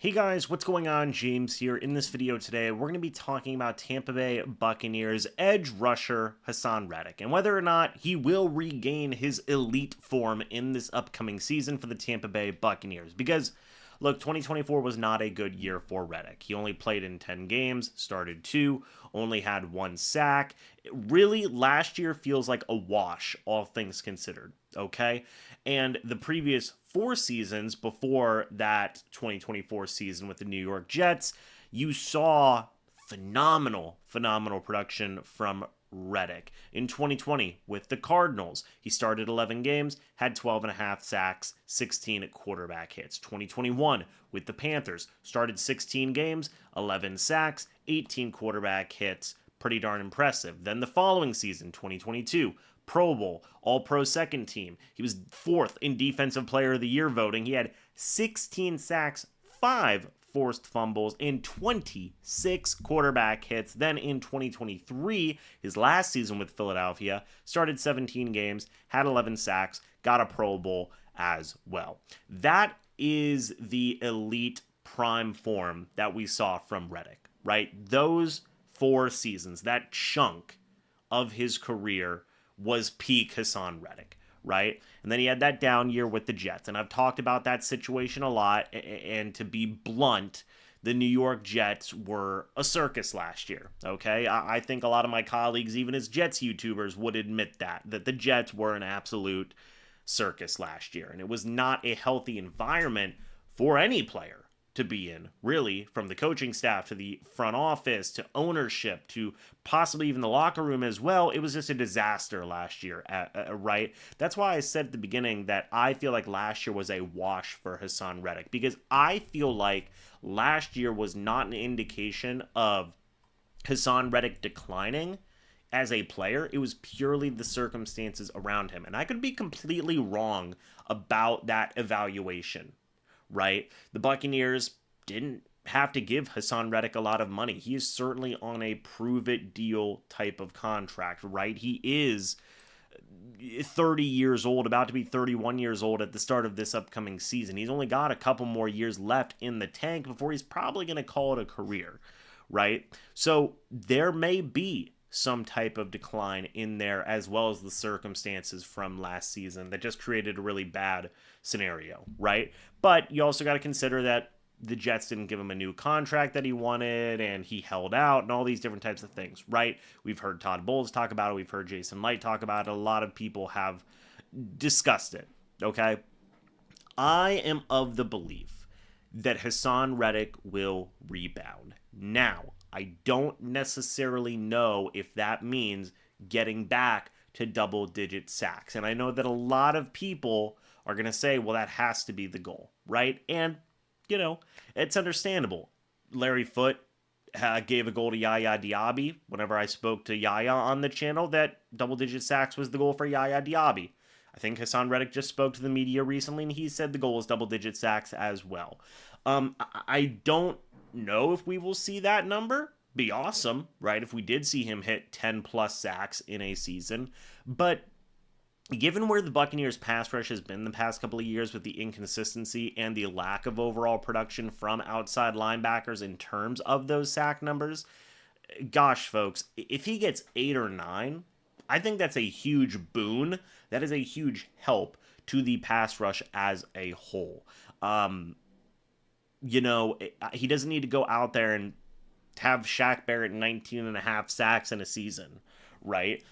Hey guys, what's going on? James here. In this video today, we're going to be talking about Tampa Bay Buccaneers edge rusher Haason Reddick and whether or not he will regain his elite form in this upcoming season for the Tampa Bay Buccaneers. Because, look, 2024 was not a good year for Reddick. He only played in 10 games, started 2, only had 1 sack. Really, last year feels like a wash, all things considered, okay? And the previous 4 seasons before that 2024 season with the New York Jets, you saw phenomenal production from Reddick. In 2020 with the Cardinals, he started 11 games, had 12 and a half sacks, 16 quarterback hits. 2021 with the Panthers, started 16 games, 11 sacks, 18 quarterback hits. Pretty darn impressive. Then the following season, 2022, Pro Bowl, All-Pro second team. He was 4th in Defensive Player of the Year voting. He had 16 sacks, 5 forced fumbles, and 26 quarterback hits. Then in 2023, his last season with Philadelphia, started 17 games, had 11 sacks, got a Pro Bowl as well. That is the elite prime form that we saw from Reddick, right? Those 4 seasons, that chunk of his career was peak Haason Reddick, right? And then he had that down year with the Jets. And I've talked about that situation a lot. And to be blunt, the New York Jets were a circus last year, okay? I think a lot of my colleagues, even as Jets YouTubers, would admit that the Jets were an absolute circus last year. And it was not a healthy environment for any player to be in, really, from the coaching staff to the front office to ownership to possibly even the locker room as well. It was just a disaster last year, right? That's why I said at the beginning that I feel like last year was a wash for Haason Reddick, because I feel like last year was not an indication of Haason Reddick declining as a player. It was purely the circumstances around him. And I could be completely wrong about that evaluation, right? The Buccaneers didn't have to give Haason Reddick a lot of money. He is certainly on a prove-it deal type of contract, right? He is 30 years old, about to be 31 years old at the start of this upcoming season. He's only got a couple more years left in the tank before he's probably going to call it a career, right? So there may be some type of decline in there, as well as the circumstances from last season that just created a really bad scenario, right? But you also got to consider that the Jets didn't give him a new contract that he wanted, and he held out, and all these different types of things, right? We've heard Todd Bowles talk about it. We've heard Jason Light talk about it. A lot of people have discussed it, okay? I am of the belief that Haason Reddick will rebound. Now, I don't necessarily know if that means getting back to double-digit sacks. And I know that a lot of people are going to say, well, that has to be the goal, right? And, you know, it's understandable. Larry Foote gave a goal to Yaya Diaby whenever I spoke to Yaya on the channel, that double-digit sacks was the goal for Yaya Diaby. I think Haason Reddick just spoke to the media recently, and he said the goal was double-digit sacks as well. I don't know if we will see that number. Be awesome, right? If we did see him hit 10 plus sacks in a season. But given where the Buccaneers pass rush has been the past couple of years with the inconsistency and the lack of overall production from outside linebackers in terms of those sack numbers, gosh, folks, if he gets 8 or 9, I think that's a huge boon. That is a huge help to the pass rush as a whole. He doesn't need to go out there and have Shaq Barrett 19 and a half sacks in a season, right?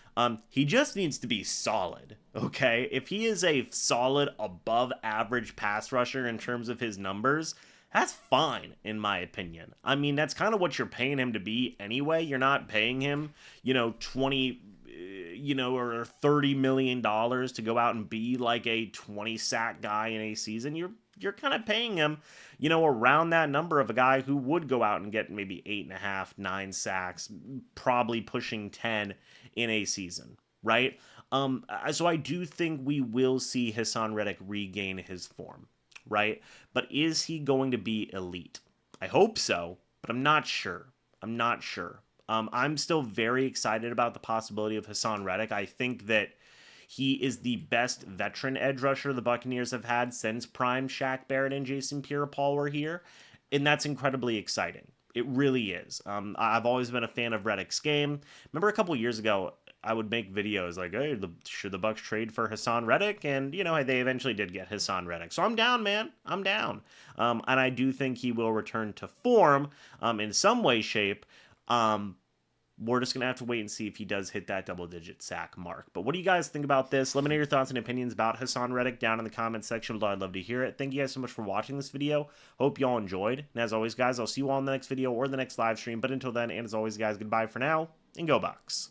He just needs to be solid, okay? If he is a solid above average pass rusher in terms of his numbers, that's fine, in my opinion. I mean, that's kind of what you're paying him to be anyway. You're not paying him, 20, or $30 million to go out and be like a 20 sack guy in a season. You're kind of paying him, around that number of a guy who would go out and get maybe 8.5, 9 sacks, probably pushing 10 in a season, right? So I do think we will see Haason Reddick regain his form, right? But is he going to be elite? I hope so, but I'm not sure. I'm still very excited about the possibility of Haason Reddick. I think that he is the best veteran edge rusher the Buccaneers have had since prime Shaq Barrett and Jason Pierre-Paul were here. and that's incredibly exciting. It really is. I've always been a fan of Reddick's game. Remember a couple years ago, I would make videos like, hey, should the Bucs trade for Haason Reddick? And, you know, they eventually did get Haason Reddick. So I'm down, man. I'm down. And I do think he will return to form in some way, shape. We're just going to have to wait and see if he does hit that double-digit sack mark. But what do you guys think about this? Let me know your thoughts and opinions about Haason Reddick down in the comments section below. I'd love to hear it. Thank you guys so much for watching this video. Hope y'all enjoyed. And as always, guys, I'll see you all in the next video or the next live stream. But until then, and as always, guys, goodbye for now, and go Bucs.